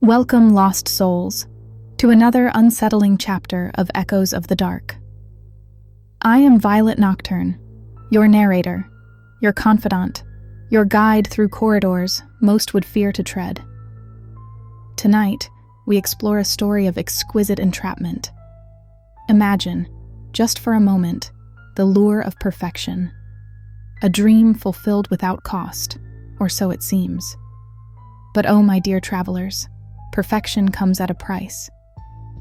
Welcome, lost souls, to another unsettling chapter of Echoes of the Dark. I am Violet Nocturne, your narrator, your confidant, your guide through corridors most would fear to tread. Tonight, we explore a story of exquisite entrapment. Imagine, just for a moment, the lure of perfection. A dream fulfilled without cost, or so it seems. But oh, my dear travelers, perfection comes at a price.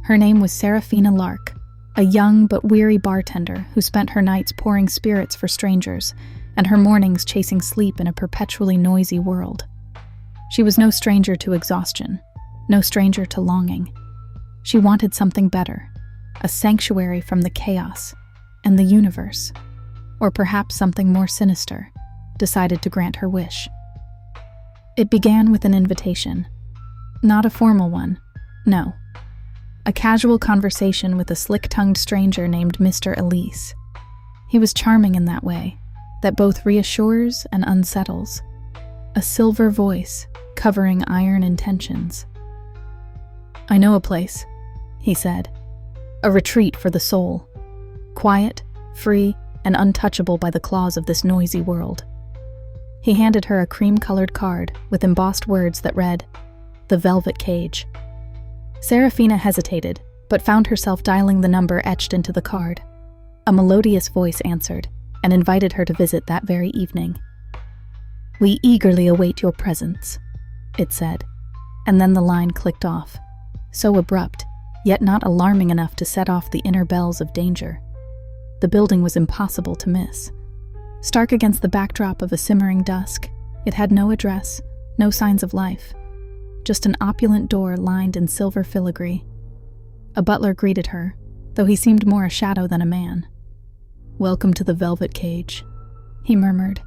Her name was Serafina Lark, a young but weary bartender who spent her nights pouring spirits for strangers and her mornings chasing sleep in a perpetually noisy world. She was no stranger to exhaustion, no stranger to longing. She wanted something better, a sanctuary from the chaos and the universe, or perhaps something more sinister, decided to grant her wish. It began with an invitation. Not a formal one, no. A casual conversation with a slick-tongued stranger named Mr. Elise. He was charming in that way, that both reassures and unsettles. A silver voice covering iron intentions. "I know a place," he said. "A retreat for the soul. Quiet, free, and untouchable by the claws of this noisy world." He handed her a cream-colored card with embossed words that read, "The Velvet Cage." Serafina hesitated, but found herself dialing the number etched into the card. A melodious voice answered and invited her to visit that very evening. "We eagerly await your presence," it said, and then the line clicked off, so abrupt, yet not alarming enough to set off the inner bells of danger. The building was impossible to miss. Stark against the backdrop of a simmering dusk, it had no address, no signs of life. Just an opulent door lined in silver filigree. A butler greeted her, though he seemed more a shadow than a man. "Welcome to the Velvet Cage," he murmured,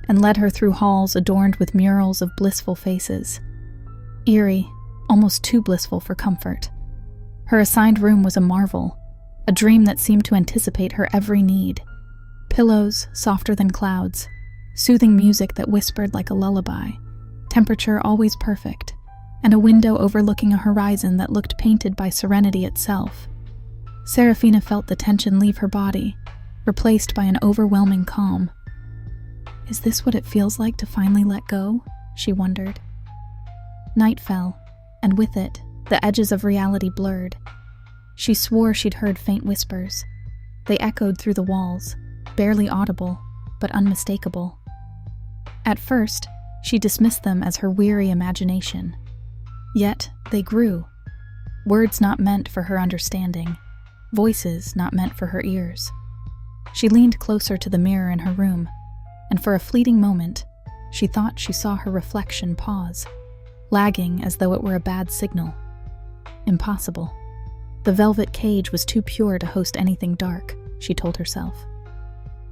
and led her through halls adorned with murals of blissful faces. Eerie, almost too blissful for comfort. Her assigned room was a marvel, a dream that seemed to anticipate her every need. Pillows softer than clouds, soothing music that whispered like a lullaby, temperature always perfect, and a window overlooking a horizon that looked painted by serenity itself. Serafina felt the tension leave her body, replaced by an overwhelming calm. Is this what it feels like to finally let go? She wondered. Night fell, and with it, the edges of reality blurred. She swore she'd heard faint whispers. They echoed through the walls, barely audible, but unmistakable. At first, she dismissed them as her weary imagination. Yet, they grew. Words not meant for her understanding, voices not meant for her ears. She leaned closer to the mirror in her room, and for a fleeting moment, she thought she saw her reflection pause, lagging as though it were a bad signal. Impossible. The velvet cage was too pure to host anything dark, she told herself.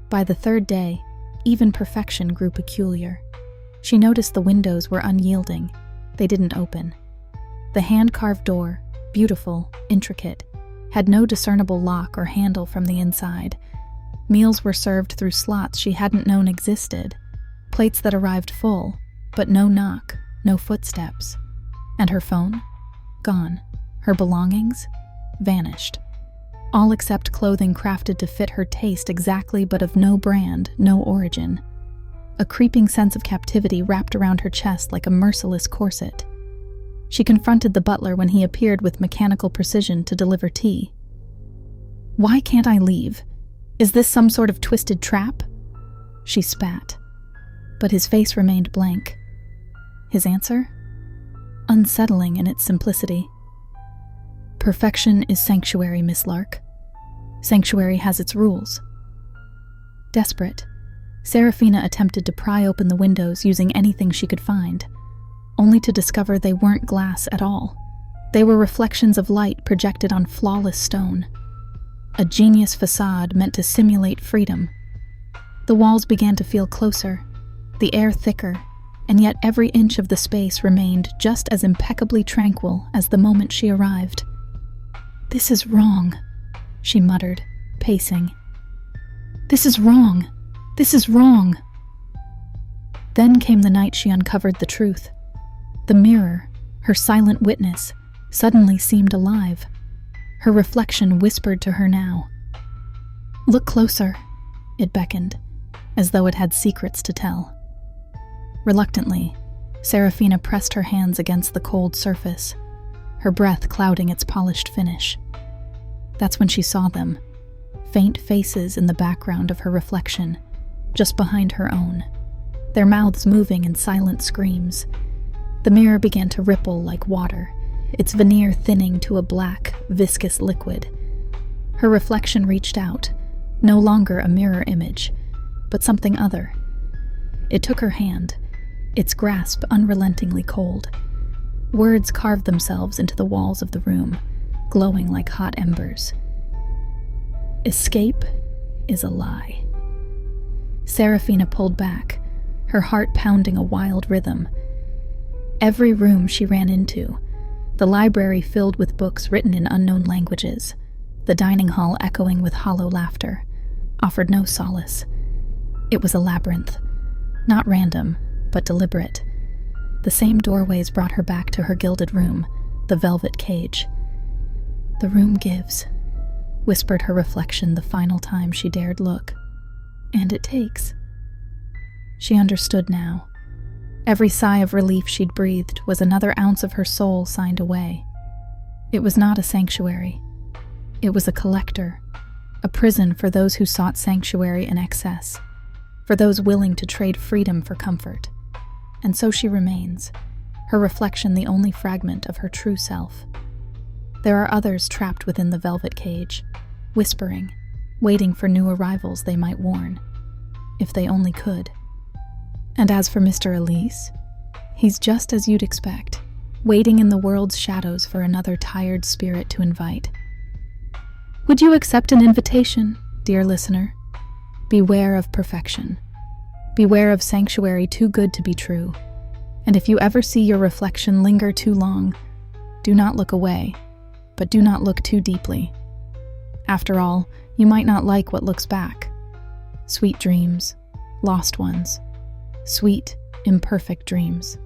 By the third day, even perfection grew peculiar. She noticed the windows were unyielding. They didn't open. The hand-carved door, beautiful, intricate, had no discernible lock or handle from the inside. Meals were served through slots she hadn't known existed, plates that arrived full, but no knock, no footsteps. And her phone? Gone. Her belongings? Vanished. All except clothing crafted to fit her taste exactly, but of no brand, no origin. A creeping sense of captivity wrapped around her chest like a merciless corset. She confronted the butler when he appeared with mechanical precision to deliver tea. "Why can't I leave? Is this some sort of twisted trap?" She spat, but his face remained blank. His answer? Unsettling in its simplicity. "Perfection is sanctuary, Miss Lark. Sanctuary has its rules." Desperate, Serafina attempted to pry open the windows using anything she could find, only to discover they weren't glass at all. They were reflections of light projected on flawless stone. A genius facade meant to simulate freedom. The walls began to feel closer, the air thicker, and yet every inch of the space remained just as impeccably tranquil as the moment she arrived. "This is wrong," she muttered, pacing. "This is wrong. This is wrong." Then came the night she uncovered the truth. The mirror, Her silent witness suddenly seemed alive. Her reflection whispered to her now. "Look closer," it beckoned, as though it had secrets to tell. Reluctantly, Serafina pressed her hands against the cold surface, her breath clouding its polished finish. That's when she saw them, faint faces in the background of her reflection, just behind her own, their mouths moving in silent screams. The mirror began to ripple like water, its veneer thinning to a black, viscous liquid. Her reflection reached out, no longer a mirror image, but something other. It took her hand, its grasp unrelentingly cold. Words carved themselves into the walls of the room, glowing like hot embers. "Escape is a lie." Serafina pulled back, her heart pounding a wild rhythm. Every room she ran into, the library filled with books written in unknown languages, the dining hall echoing with hollow laughter, offered no solace. It was a labyrinth, not random, but deliberate. The same doorways brought her back to her gilded room, the velvet cage. "The room gives," whispered her reflection the final time she dared look. "And it takes." She understood now. Every sigh of relief she'd breathed was another ounce of her soul signed away. It was not a sanctuary. It was a collector, a prison for those who sought sanctuary in excess, for those willing to trade freedom for comfort. And so she remains, her reflection the only fragment of her true self. There are others trapped within the velvet cage, whispering, waiting for new arrivals they might warn, if they only could. And as for Mr. Elise, he's just as you'd expect, waiting in the world's shadows for another tired spirit to invite. Would you accept an invitation, dear listener? Beware of perfection. Beware of sanctuary too good to be true. And if you ever see your reflection linger too long, do not look away, but do not look too deeply. After all, you might not like what looks back. Sweet dreams, lost ones, sweet, imperfect dreams.